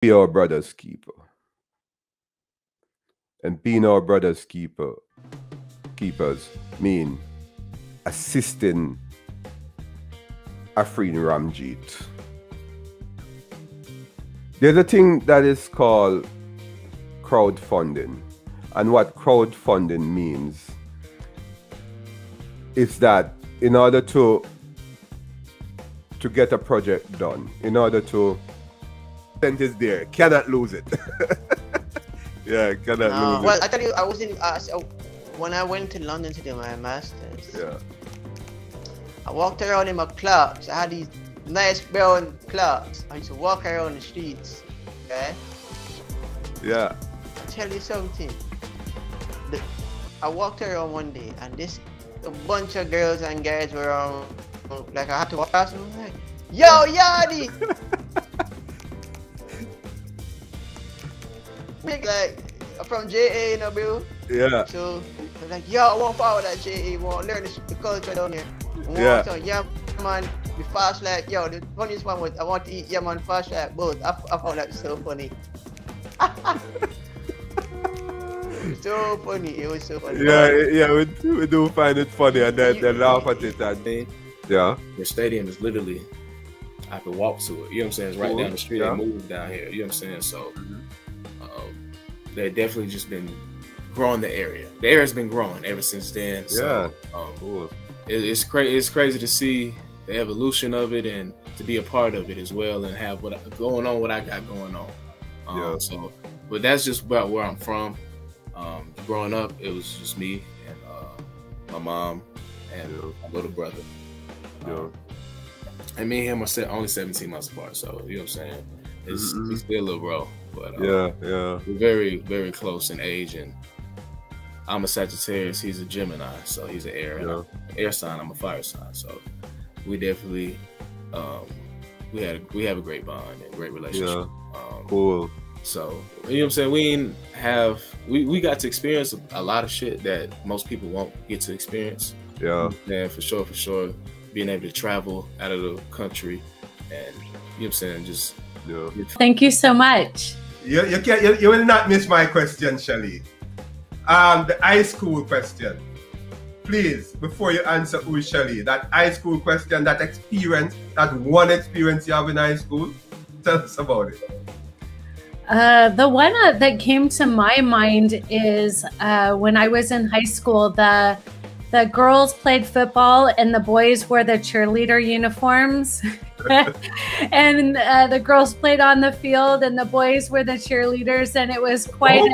Be our brother's keeper. And being our brother's keepers mean assisting Afreen Ramjeet. There's a thing that is called crowdfunding. And what crowdfunding means is that in order to get a project done, in order to send is there, cannot lose it. Yeah, cannot lose well, it. I tell you, I was in when I went to London to do my masters. Yeah. I walked around in my Clarks. I had these nice brown Clarks. I used to walk around the streets. Okay. Yeah. I'll tell you something. I walked around one day and a bunch of girls and guys were around. Like I had to walk past them. I was like, yo, Yardi! Like from JA, you know, bro. Yeah. So I was like, yo, I want power that JA, want to learn the culture down here. Yeah. So, yeah, man, we fast like, yo, the funniest one was I want to eat, yeah, man, fast like both. I found that so funny. So funny, it was so funny. Yeah, we do find it funny and then they laugh at it and yeah. The stadium is literally, I could walk to it. You know what I'm saying? It's right down the street. Yeah. They moved down here. You know what I'm saying? So they've definitely just been growing the area. The area's been growing ever since then. So, cool. It's crazy to see the evolution of it and to be a part of it as well and have what I got going on. So, but that's just about where I'm from. Growing up, it was just me and my mom and my little brother. And me and him are only 17 months apart, so you know what I'm saying? He's still a little bro, but we're very, very close in age. And I'm a Sagittarius, he's a Gemini, so he's an air. And air sign, I'm a fire sign, so we definitely we have a great bond and great relationship. Cool. So you know what I'm saying? We got to experience a lot of shit that most people won't get to experience. Yeah. And for sure, being able to travel out of the country and you know what I'm saying, just Thank you so much. You will not miss my question, Shelly. The high school question. Please, before you answer who is Shelly, that high school question, that experience, that one experience you have in high school, tell us about it. The one that came to my mind is when I was in high school, the girls played football and the boys wore the cheerleader uniforms. And the girls played on the field and the boys were the cheerleaders, and it was quite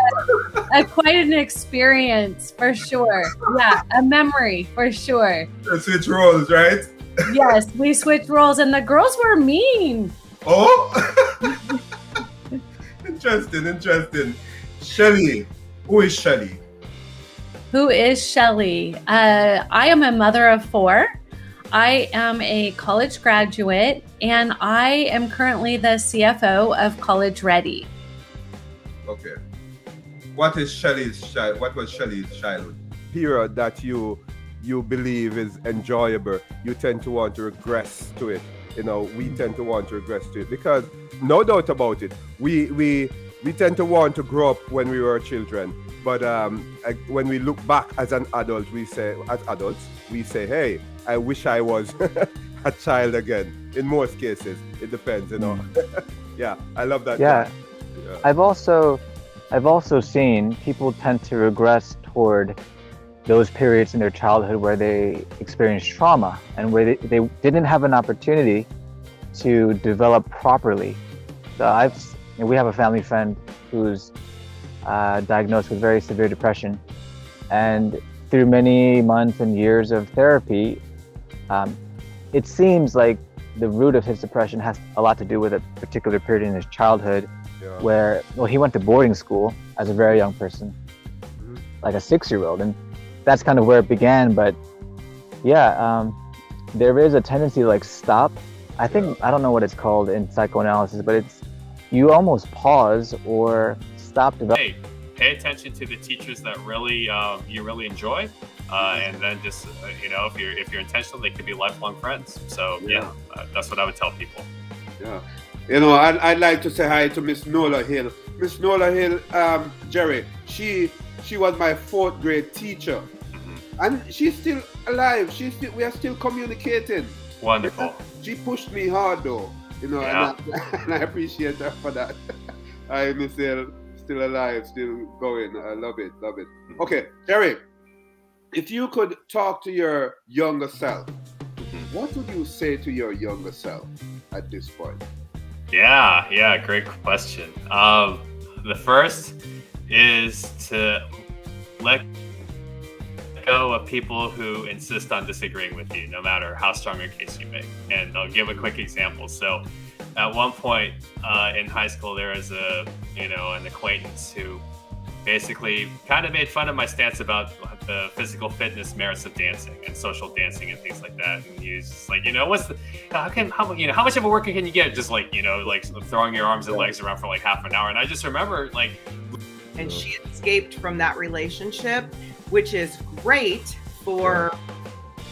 an experience for sure. Yeah, a memory for sure. Switch roles, right? Yes, we switched roles and the girls were mean. Oh! Interesting. Shelly, who is Shelly? Who is Shelly? I am a mother of 4. I am a college graduate, and I am currently the CFO of College Ready. Okay. What was Shelly's childhood period that you believe is enjoyable? You tend to want to regress to it. You know, we tend to want to regress to it because no doubt about it, we tend to want to grow up when we were children. But when we look back as an adult, we say, hey, I wish I was a child again. In most cases, it depends, you know. Yeah, I love that. Yeah. I've also seen people tend to regress toward those periods in their childhood where they experienced trauma and where they didn't have an opportunity to develop properly. So we have a family friend who's diagnosed with very severe depression, and through many months and years of therapy, it seems like the root of his depression has a lot to do with a particular period in his childhood where, well, he went to boarding school as a very young person, like a 6-year-old, and that's kind of where it began. But yeah, there is a tendency to like stop. I think, I don't know what it's called in psychoanalysis, but it's, you almost pause or stop developing. Hey, pay attention to the teachers that really you really enjoy, and then just you know, if you're intentional, they could be lifelong friends. So yeah, that's what I would tell people. Yeah. You know, I'd like to say hi to Miss Nola Hill. Miss Nola Hill, Jerry, she was my 4th grade teacher. And she's still alive. We are still communicating. Wonderful. She pushed me hard though. You know, yeah. and I appreciate her for that. I Miss Hill, still alive, still going. I love it, love it. Okay, Jerry, if you could talk to your younger self, what would you say to your younger self at this point? Yeah, great question. The first is to let go of people who insist on disagreeing with you, no matter how strong a case you make. And I'll give a quick example. So, at one point in high school, there was an acquaintance who basically kind of made fun of my stance about the physical fitness merits of dancing and social dancing and things like that. And he was just like, how much of a workout can you get? Just like throwing your arms and legs around for like half an hour. And I just remember and she escaped from that relationship, which is great for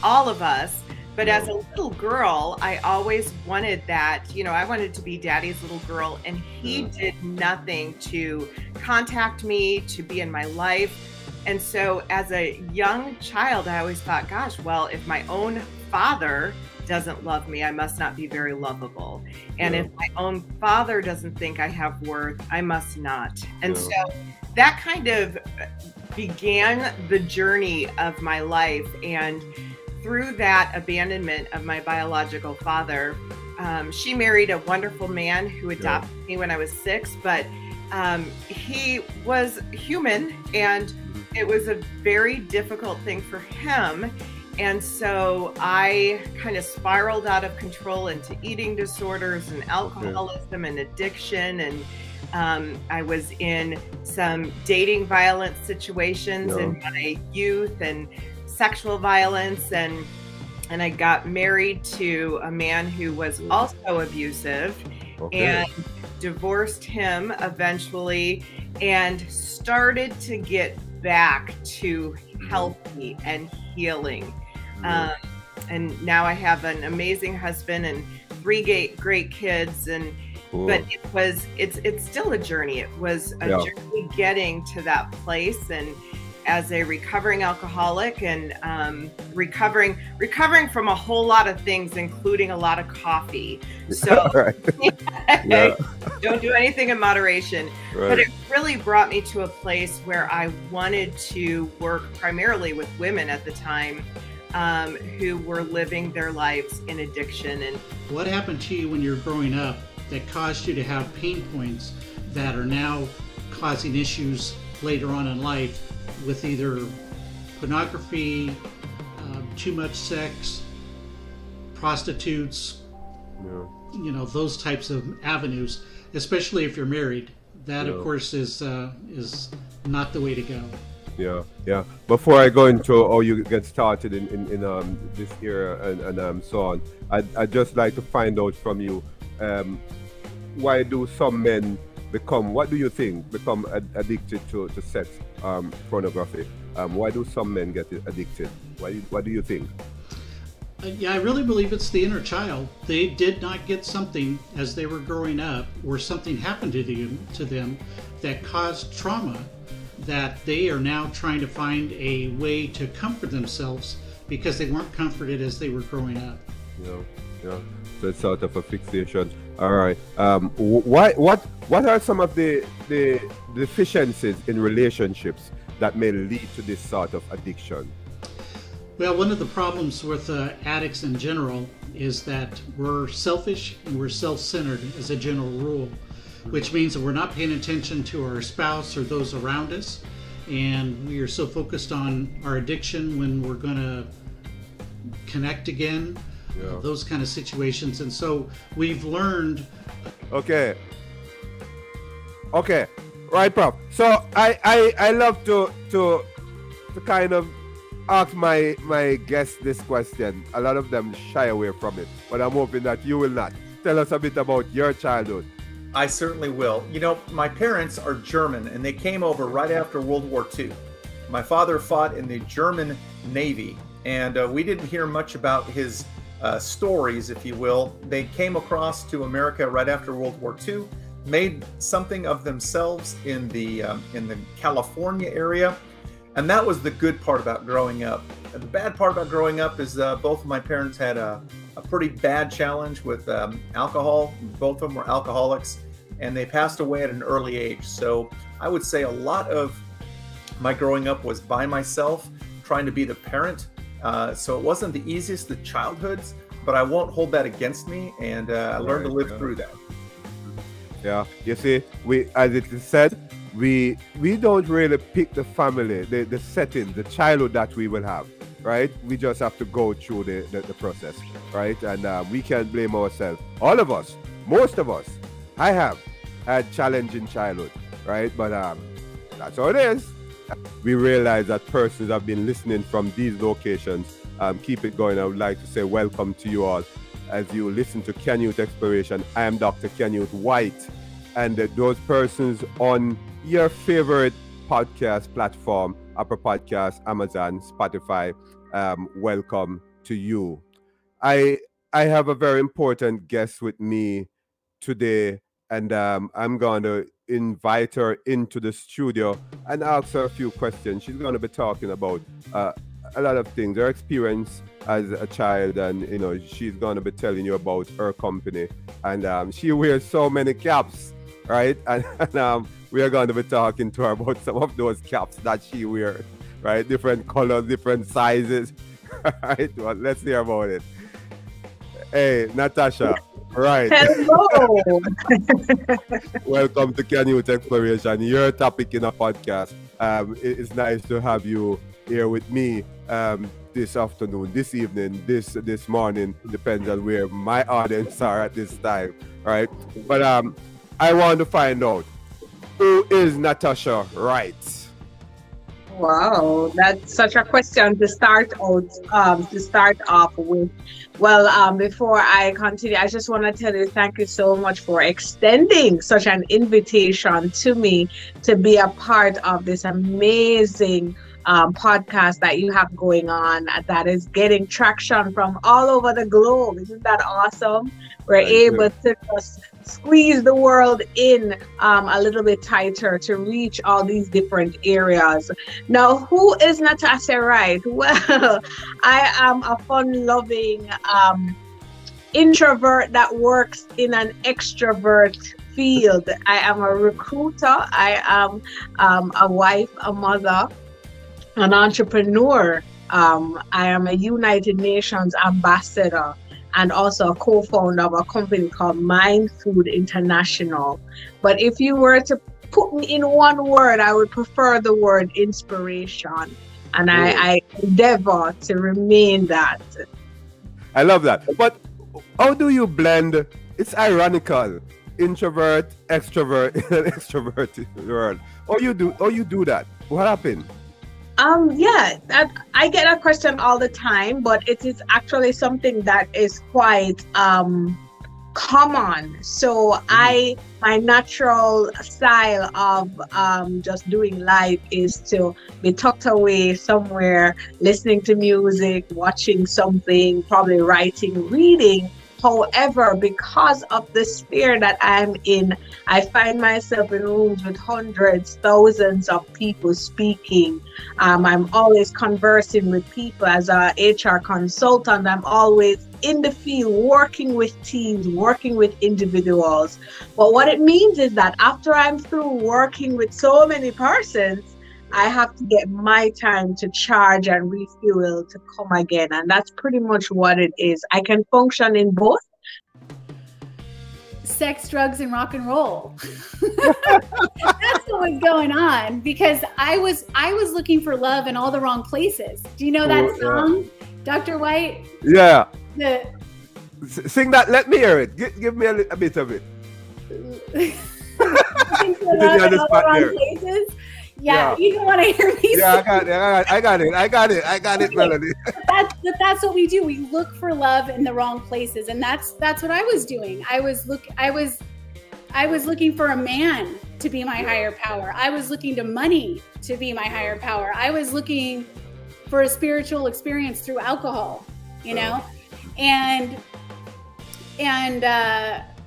all of us. But as a little girl, I always wanted that, I wanted to be daddy's little girl, and he did nothing to contact me, to be in my life. And so as a young child, I always thought, gosh, well, if my own father doesn't love me, I must not be very lovable. And if my own father doesn't think I have worth, I must not. And so that kind of began the journey of my life. And through that abandonment of my biological father, she married a wonderful man who adopted me when I was 6, but he was human, and it was a very difficult thing for him. And so I kind of spiraled out of control into eating disorders and alcoholism and addiction. And I was in some dating violence situations in my youth, and sexual violence, and I got married to a man who was also abusive, and divorced him eventually, and started to get back to healthy and healing. And now I have an amazing husband and 3 great kids, and but it's still a journey. It was a journey getting to that place. And as a recovering alcoholic, and recovering from a whole lot of things, including a lot of coffee. So don't do anything in moderation. But it really brought me to a place where I wanted to work primarily with women at the time who were living their lives in addiction. And what happened to you when you were growing up that caused you to have pain points that are now causing issues later on in life, with either pornography, too much sex, prostitutes, those types of avenues, especially if you're married? That, of course, is not the way to go. Yeah. Before I go into how you get started in this era and so on, I'd just like to find out from you, why do some men what do you think, become addicted to sex, pornography? Why do some men get addicted? What do you think? I really believe it's the inner child. They did not get something as they were growing up, or something happened to them that caused trauma, that they are now trying to find a way to comfort themselves because they weren't comforted as they were growing up. Yeah. So it's sort of a fixation. All right. What are some of the deficiencies in relationships that may lead to this sort of addiction? Well, one of the problems with addicts in general is that we're selfish and we're self-centered as a general rule, which means that we're not paying attention to our spouse or those around us, and we are so focused on our addiction when we're going to connect again. Those kind of situations. And so we've learned. Okay, right, Prof. So I love to kind of ask my guests this question. A lot of them shy away from it, but I'm hoping that you will not. Tell us a bit about your childhood. I certainly will. My parents are German, and they came over right after World War II. My father fought in the German Navy, and we didn't hear much about his stories, if you will. They came across to America right after World War II, made something of themselves in the California area, and that was the good part about growing up. And the bad part about growing up is both of my parents had a pretty bad challenge with alcohol. Both of them were alcoholics, and they passed away at an early age. So I would say a lot of my growing up was by myself, trying to be the parent. So it wasn't the easiest of childhoods, but I won't hold that against me, and I learned to live through that. Yeah, you see, as it is said, we don't really pick the family, the setting, the childhood that we will have, right? We just have to go through the process, right? And we can't blame ourselves. All of us, most of us, I have had challenging childhood, right? But that's how it is. We realize that persons have been listening from these locations. Keep it going. I would like to say welcome to you all as you listen to Canyouth Exploration. I am Dr. Canyouth White, and those persons on your favorite podcast platform, Apple Podcasts, Amazon, Spotify, welcome to you. I have a very important guest with me today, and I'm going to invite her into the studio and ask her a few questions. She's going to be talking about a lot of things, her experience as a child, and you know, she's going to be telling you about her company, and she wears so many caps, right? And we are going to be talking to her about some of those caps that she wears, right? Different colors, different sizes. Right, well, let's hear about it. Hey, Natasha. Right. Hello. Welcome to Canyouth Exploration, your topic in a podcast. It's nice to have you here with me this afternoon, this evening, this morning. Depends on where my audience are at this time, right? But I want to find out, who is Natasha Wright? Wow, that's such a question to start off with. Well, before I continue, I just want to tell you thank you so much for extending such an invitation to me to be a part of this amazing podcast that you have going on that is getting traction from all over the globe. Isn't that awesome? We're able to just squeeze the world in a little bit tighter to reach all these different areas. Now, who is Natasha Wright? Well, I am a fun-loving introvert that works in an extrovert field. I am a recruiter. I am a wife, a mother, an entrepreneur. I am a United Nations ambassador, and also a co-founder of a company called Mind Food International. But if you were to put me in one word, I would prefer the word inspiration. And I endeavor to remain that. I love that. But how do you blend? It's ironical. Introvert, extrovert in an extroverted world. How you do that? What happened? Yeah, I get that question all the time, but it is actually something that is quite common. So my natural style of just doing life is to be tucked away somewhere, listening to music, watching something, probably writing, reading. However, because of the sphere that I'm in, I find myself in rooms with hundreds, thousands of people speaking. I'm always conversing with people as a HR consultant. I'm always in the field, working with teams, working with individuals. But what it means is that after I'm through working with so many persons, I have to get my time to charge and refuel to come again. And that's pretty much what it is. I can function in both. Sex, drugs, and rock and roll. That's what was going on, because I was looking for love in all the wrong places. Do you know that song, Dr. White? Yeah. Sing that. Let me hear it. Give me a bit of it. Looking for love in all the wrong places. Yeah, you don't want to hear me. Yeah, I got it, Melody. But that's what we do. We look for love in the wrong places, and that's what I was doing. I was looking for a man to be my higher power. I was looking to money to be my higher power. I was looking for a spiritual experience through alcohol, you know. And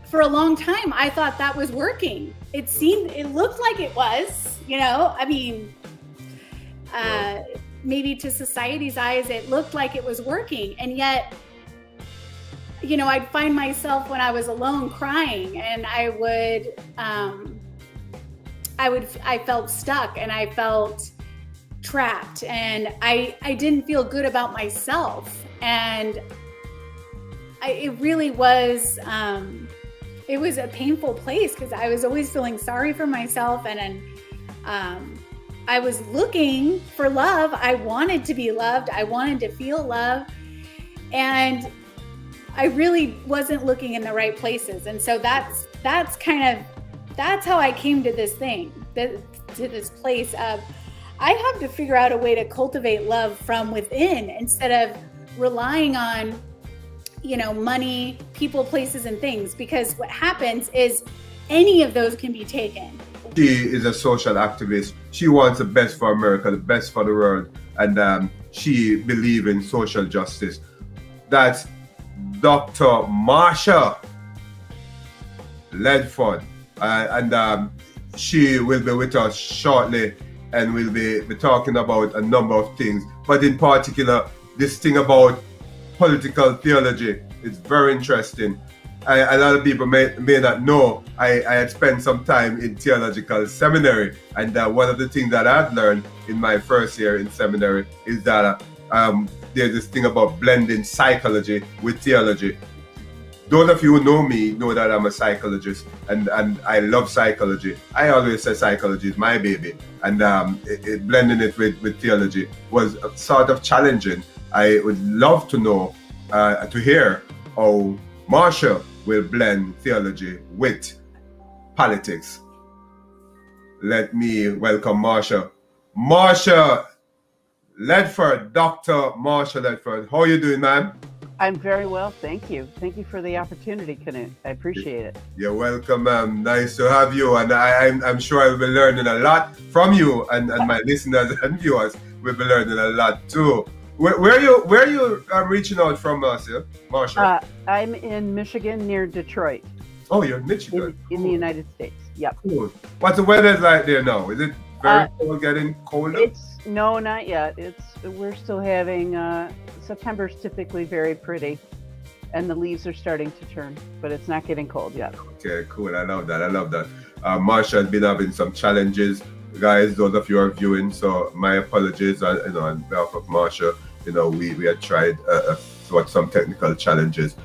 for a long time, I thought that was working. It looked like it was, you know, I mean, maybe to society's eyes, it looked like it was working. And yet, you know, I'd find myself when I was alone crying, and I felt stuck, and I felt trapped, and I didn't feel good about myself. And it really was, it was a painful place, because I was always feeling sorry for myself, and I was looking for love. I wanted to be loved. I wanted to feel love. And I really wasn't looking in the right places. And so that's how I came to this thing, to this place of, I have to figure out a way to cultivate love from within, instead of relying on, you know, money, people, places, and things. Because what happens is any of those can be taken. She is a social activist. She wants the best for America, the best for the world. And she believes in social justice. That's Dr. Marsha Ledford. And she will be with us shortly, and we'll be talking about a number of things. But in particular, this thing about political theology is very interesting. A lot of people may not know, I had spent some time in theological seminary, and one of the things that I've learned in my first year in seminary is that there's this thing about blending psychology with theology. Those of you who know me know that I'm a psychologist, and I love psychology. I always say psychology is my baby, and blending it with theology was sort of challenging. I would love to know, to hear how Marsha will blend theology with politics. Let me welcome Marsha. Marsha Ledford, Dr. Marsha Ledford. How are you doing, ma'am? I'm very well, thank you. Thank you for the opportunity, Canyouth. I appreciate it. You're welcome, ma'am. Nice to have you, and I'm sure I'll be learning a lot from you, and my listeners and viewers will be learning a lot too. Where are you reaching out from, Marsha? I'm in Michigan, near Detroit. Oh, you're in Michigan. In the United States. Yep. Cool. What's the weather like there now? Is it very cold, getting colder? No, not yet. We're still having September's typically very pretty, and the leaves are starting to turn, but it's not getting cold yet. Okay, cool. I love that. Marsha has been having some challenges, guys. Those of you who are viewing, so my apologies. On behalf of Marsha, we had tried some technical challenges.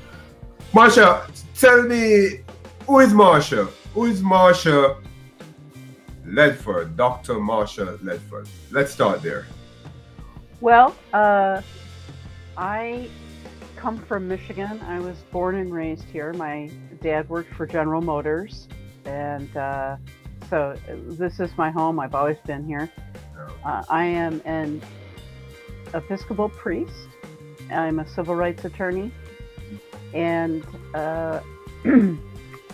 Marsha, tell me, who is Marsha? Who is Marsha Ledford, Dr. Marsha Ledford? Let's start there. Well, I come from Michigan. I was born and raised here. My dad worked for General Motors, and so this is my home. I've always been here. I am an Episcopal priest. I'm a civil rights attorney, and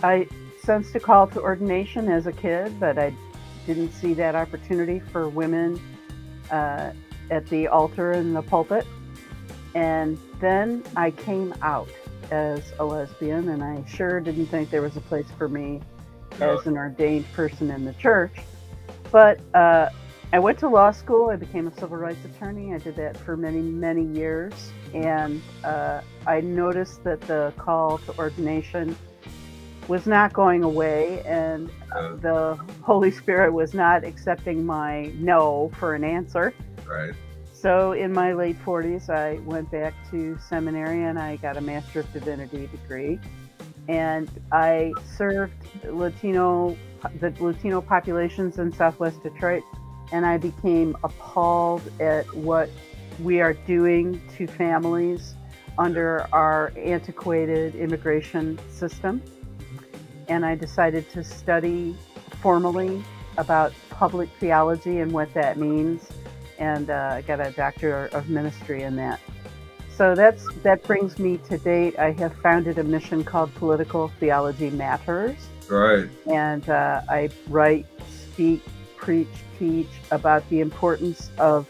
I sensed a call to ordination as a kid, but I didn't see that opportunity for women at the altar and the pulpit. And then I came out as a lesbian, and I sure didn't think there was a place for me as an ordained person in the church. But I went to law school. I became a civil rights attorney. I did that for many, many years. And I noticed that the call to ordination was not going away, and the Holy Spirit was not accepting my no for an answer. Right. So in my late 40s, I went back to seminary, and I got a Master of Divinity degree. And I served the Latino populations in Southwest Detroit, and I became appalled at what we are doing to families under our antiquated immigration system. And I decided to study formally about public theology and what that means, and I got a Doctor of Ministry in that. So that brings me to date. I have founded a mission called Political Theology Matters. Right. And I write, speak, preach, teach about the importance of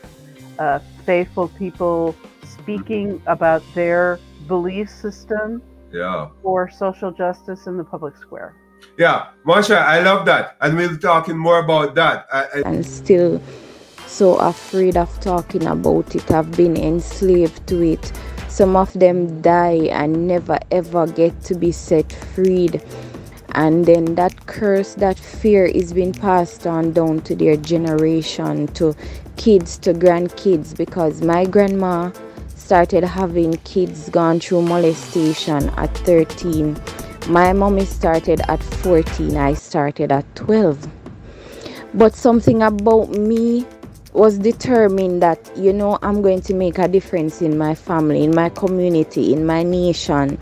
faithful people speaking about their belief system for social justice in the public square. Yeah, Marsha, I love that. And we'll be talking more about that. And still so afraid of talking about it. I've been enslaved to it. Some of them die and never ever get to be set freed. And then that curse, that fear is being passed on down to their generation, to kids, to grandkids, because my grandma started having kids gone through molestation at 13. My mommy started at 14. I started at 12. But something about me was determined that, you know, I'm going to make a difference in my family, in my community, in my nation.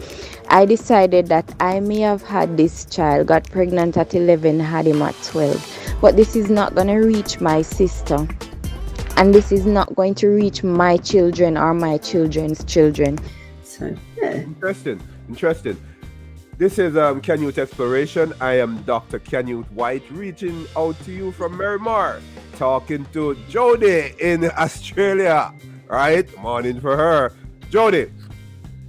I decided that I may have had this child, got pregnant at 11, had him at 12. But this is not going to reach my sister. And this is not going to reach my children or my children's children. So, yeah. Interesting. This is Canyouth Exploration. I am Dr. Canyouth White, reaching out to you from Merrimar, talking to Jody in Australia. Right? Morning for her. Jody,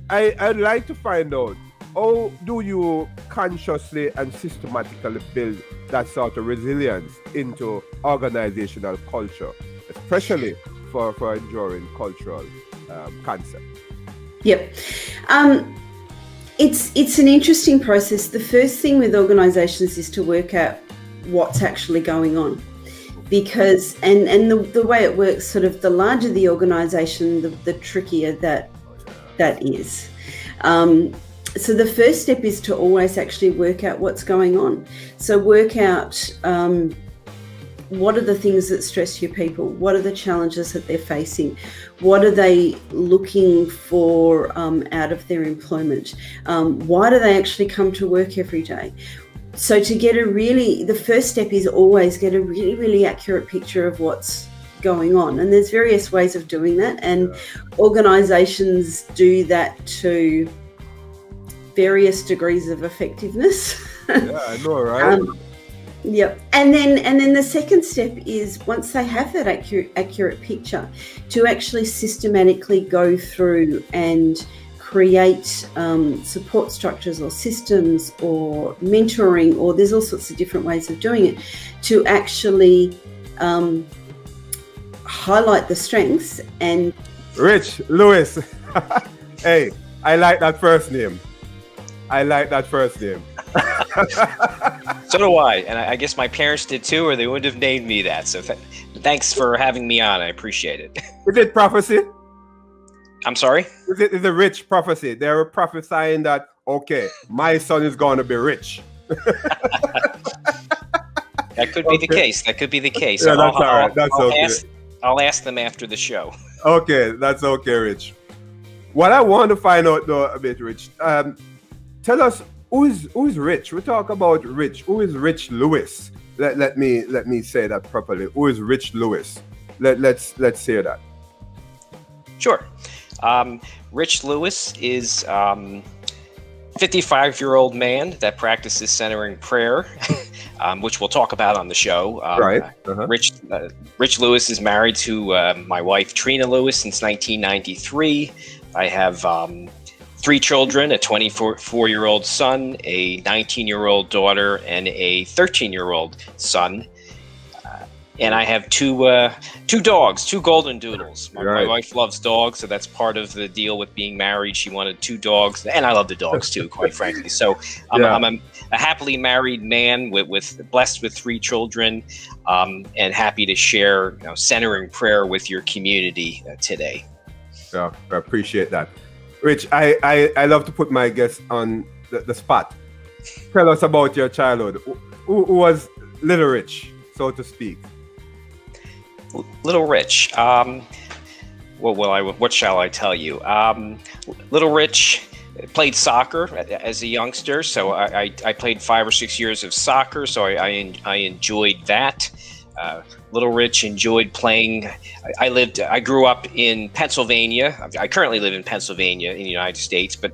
I'd like to find out, how do you consciously and systematically build that sort of resilience into organizational culture, especially for enduring cultural concept? Yep. It's an interesting process. The first thing with organizations is to work out what's actually going on. Because, and the way it works, sort of the larger the organization, the trickier that is. So the first step is to always actually work out what's going on. So work out what are the things that stress your people? What are the challenges that they're facing? What are they looking for out of their employment? Why do they actually come to work every day? So to get the first step is always get a really, really accurate picture of what's going on. And there's various ways of doing that. And organizations do that to various degrees of effectiveness. Yeah, I know, right? Yep. And then the second step is, once they have that accurate picture, to actually systematically go through and create support structures or systems or mentoring, or there's all sorts of different ways of doing it, to actually highlight the strengths. And Rich Lewis. Hey, I like that first name. So do I, and I guess my parents did too, or they wouldn't have named me that. So thanks for having me on. I appreciate it. Is it prophecy? I'm sorry? Is it a rich prophecy? They were prophesying that, okay, my son is going to be rich. That could be the case. That could be the case. Yeah, that's all right. That's okay. I'll ask them after the show. Okay, that's okay, Rich. What I want to find out though a bit, Rich, tell us who's Rich. We talk about Rich. Who is Rich Lewis? Let me say that properly. Who is Rich Lewis? Let's hear that. Sure. Rich Lewis is 55-year-old man that practices centering prayer, which we'll talk about on the show. Right. Rich Lewis is married to my wife, Trina Lewis, since 1993. I have 3 children, a 24-year-old son, a 19-year-old daughter, and a 13-year-old son. And I have two dogs, 2 golden doodles. My wife loves dogs, so that's part of the deal with being married. She wanted 2 dogs, and I love the dogs too, quite frankly. So I'm a happily married man with blessed with 3 children, and happy to share centering prayer with your community today. Yeah, I appreciate that. Rich, I love to put my guests on the spot. Tell us about your childhood. Who was Little Rich, so to speak? Little Rich. What shall I tell you? Little Rich played soccer as a youngster, so I played 5 or 6 years of soccer, so I enjoyed that. Little Rich enjoyed playing. I grew up in Pennsylvania. I currently live in Pennsylvania in the United States, but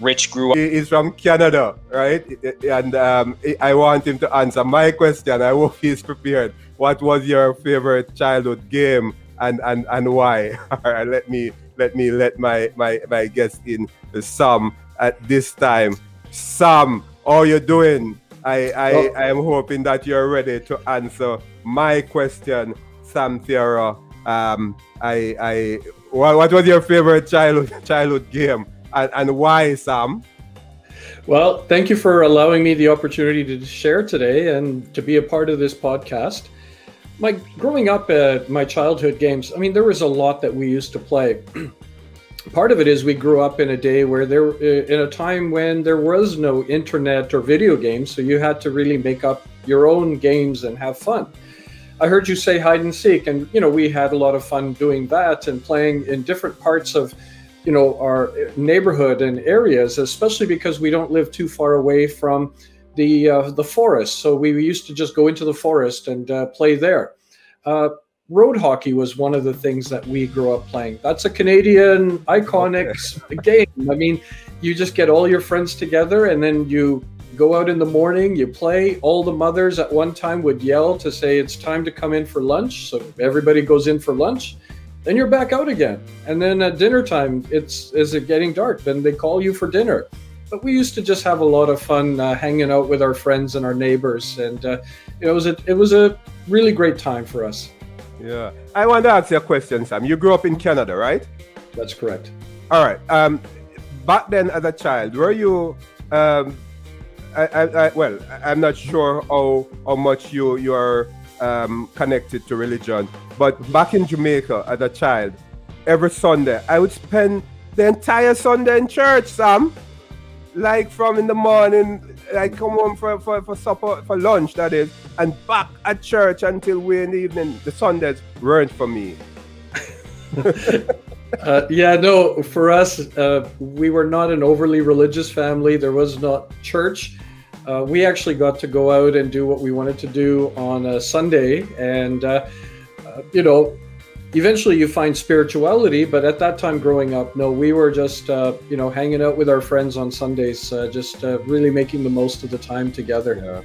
Rich grew up. He's from Canada, right? And I want him to answer my question. I hope he's prepared. What was your favorite childhood game and why? Let me let my guest in, Sam, at this time. Sam, how you doing? I am hoping that you're ready to answer my question, Sam Theora. What was your favorite childhood game, and why, Sam? Well, thank you for allowing me the opportunity to share today and to be a part of this podcast. Growing up, my childhood games, I mean, there was a lot that we used to play. Part of it is we grew up in a day where in a time when there was no internet or video games, so you had to really make up your own games and have fun. I heard you say hide and seek, and we had a lot of fun doing that and playing in different parts of our neighborhood and areas, especially because we don't live too far away from the forest. So we used to just go into the forest and play there. Road hockey was one of the things that we grew up playing. That's a Canadian iconic game. I mean, you just get all your friends together and then you go out in the morning, you play. All the mothers at one time would yell to say it's time to come in for lunch. So everybody goes in for lunch. Then you're back out again. And then at dinner time, is it getting dark? Then they call you for dinner. But we used to just have a lot of fun hanging out with our friends and our neighbors. And it was a really great time for us. Yeah. I want to ask you a question, Sam. You grew up in Canada, right? That's correct. All right. Back then as a child, were you... I'm not sure how much you are connected to religion, but back in Jamaica as a child, every Sunday, I would spend the entire Sunday in church, Sam. Like from in the morning, I come home for supper, for lunch, that is, and back at church until way in the evening. The Sundays weren't for me. For us, we were not an overly religious family. There was not church. We actually got to go out and do what we wanted to do on a Sunday. And, eventually you find spirituality. But at that time growing up, no, we were just, hanging out with our friends on Sundays, really making the most of the time together. Yeah.